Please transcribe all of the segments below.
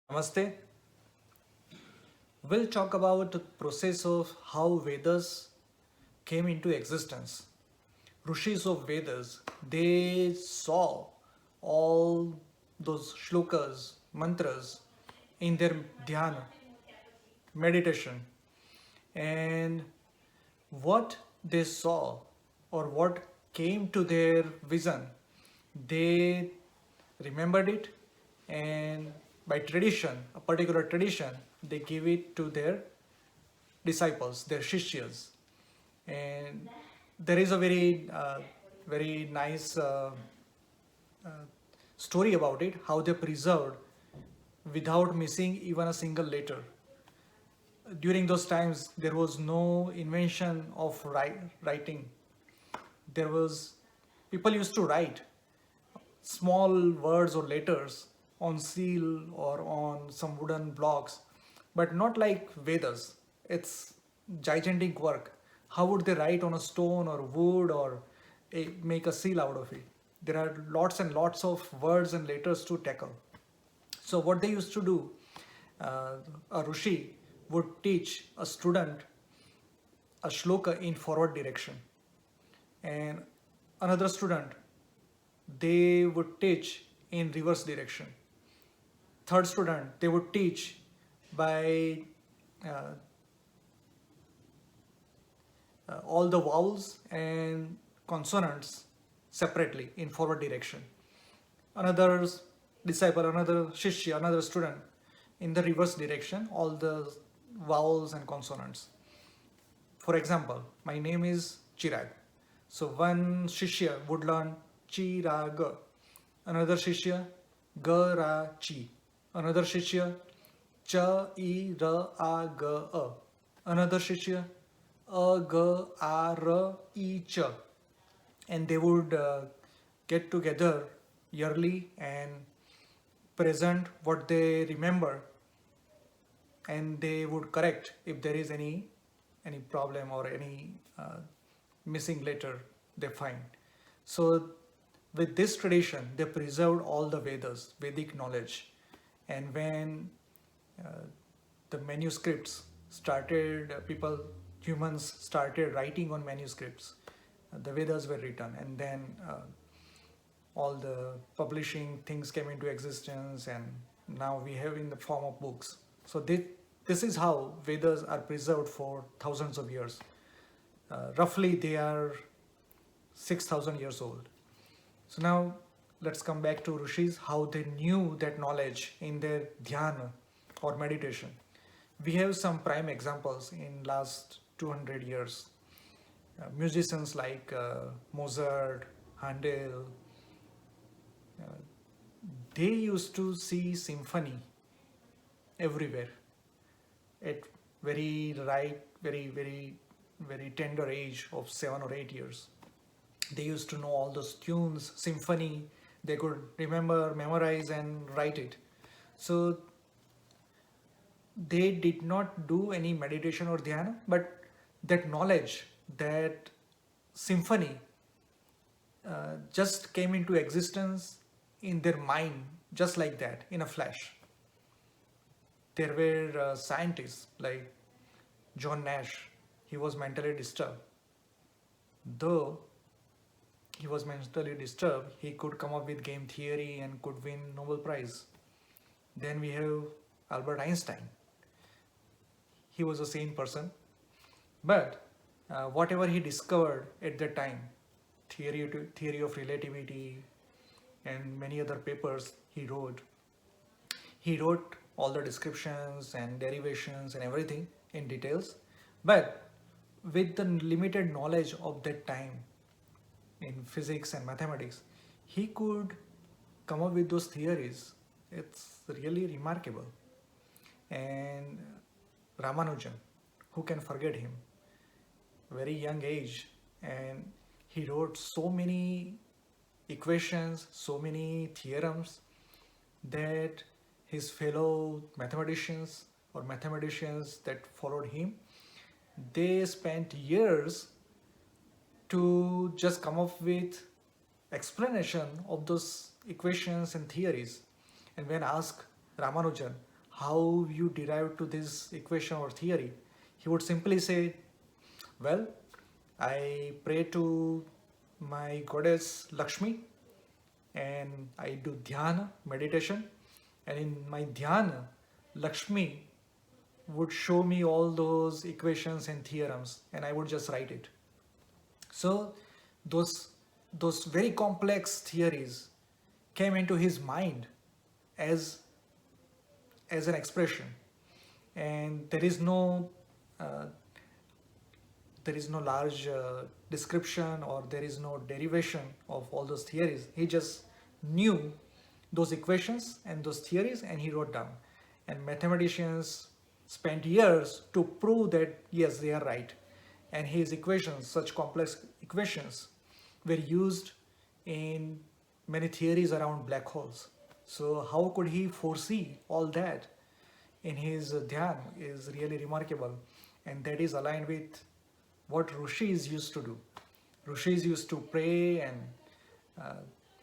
Namaste. We'll talk about the process of how Vedas came into existence. Rishis of Vedas, they saw all those shlokas, mantras in their dhyana, meditation, and what they saw or what came to their vision, they remembered it, and by tradition, a particular tradition, they give it to their disciples, their shishyas. And there is a very nice story about it, how they preserved without missing even a single letter. During those times, there was no invention of writing. There was People used to write small words or letters on seal or on some wooden blocks, but not like Vedas. It's gigantic work. How would they write on a stone or wood or make a seal out of it? There are lots and lots of words and letters to tackle. So, what they used to do, a Rishi would teach a student a shloka in forward direction, and another student they would teach in reverse direction. Third student they would teach by uh, all the vowels and consonants separately in forward direction. Another disciple, another shishya, another student in the reverse direction, all the vowels and consonants. For example, my name is Chirag. So one shishya would learn Chirag, another shishya Ga Ra Chi, another shishya Cha I Ra A Ga A, another shishya A Ga A Ra I Cha, and they would get together yearly and present what they remember, and they would correct if there is any problem or any missing letter they find. So with this tradition they preserved all the Vedas, Vedic knowledge. And when uh, the manuscripts started, humans started writing on manuscripts, the Vedas were written, and then all the publishing things came into existence, and now we have in the form of books. So this is how Vedas are preserved for thousands of years. Roughly they are 6,000 years old. So now let's come back to Rishis, how they knew that knowledge in their dhyana or meditation. We have some prime examples in last 200 years. Musicians like Mozart, Handel, uh, they used to see symphony everywhere at very tender age of 7 or 8 years. They used to know all those tunes, symphony. They could remember, memorize, and write it. So they did not do any meditation or dhyana, but that knowledge, that symphony, just came into existence in their mind, just like that, in a flash. There were scientists like John Nash. He was mentally disturbed. Though he was mentally disturbed, he could come up with game theory and could win Nobel Prize. Then we have Albert Einstein. He was a sane person, but whatever he discovered at that time, theory of relativity, and many other papers he wrote all the descriptions and derivations and everything in details. But with the limited knowledge of that time in physics and mathematics, he could come up with those theories. It's really remarkable. And Ramanujan, who can forget him? Very young age, and he wrote so many equations, so many theorems that his fellow mathematicians or mathematicians that followed him, they spent years to just come up with explanation of those equations and theories. And when asked Ramanujan, how you derived to this equation or theory, he would simply say, well, I pray to my goddess Lakshmi and I do dhyana, meditation, and in my dhyana, Lakshmi would show me all those equations and theorems, and I would just write it. So those those very complex theories came into his mind as as an expression, and uh, there is no large description, or there is no derivation of all those theories. He just knew those equations and those theories, and he wrote down. And mathematicians spent years to prove that yes, they are right. And his equations, such complex equations, were used in many theories around black holes. So how could he foresee all that in his dhyan is really remarkable, and that is aligned with what rishis used to do. Rishis used to pray and uh,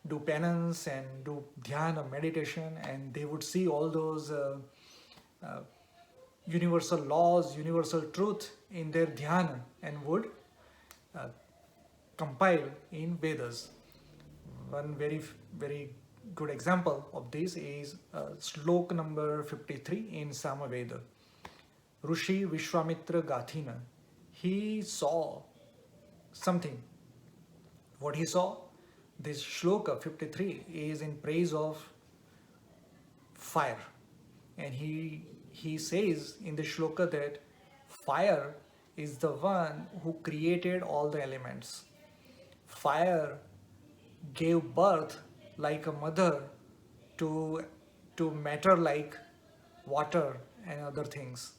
do penance and do dhyana meditation, and they would see all those uh, universal laws, universal truth in their dhyana, and would uh, compile in Vedas. One very good example of this is slok number 53 in Samaveda. Rishi Vishwamitra Gathina. He saw something. What he saw, this shloka 53 is in praise of fire. And he says in the shloka that fire is the one who created all the elements. Fire gave birth like a mother to matter like water and other things.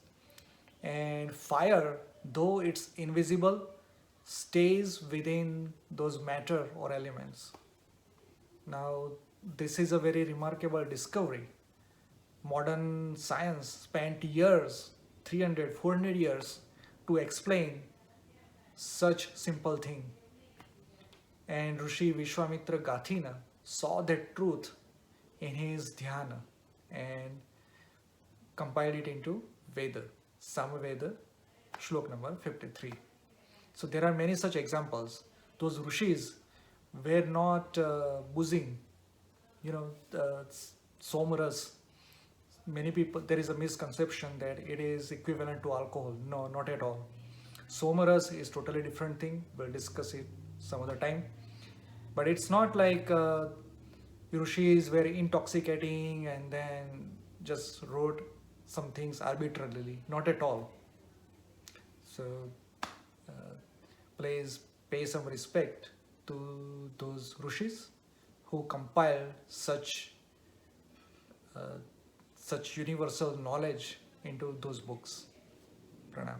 And fire, though it's invisible, stays within those matter or elements. Now, this is a very remarkable discovery. Modern science spent years, 300, 400 years, to explain such simple thing. And Rishi Vishwamitra Gathina saw that truth in his dhyana and compiled it into Veda, Samaveda, Shlok number 53. So there are many such examples. Those rishis were not boozing, somaras. Many people, there is a misconception that it is equivalent to alcohol. No, not at all. Somaras is totally different thing. We'll discuss it some other time. But it's not like rishis were intoxicating and then just wrote some things arbitrarily. Not at all. So please pay some respect to those rishis who compiled such universal knowledge into those books. Pranam.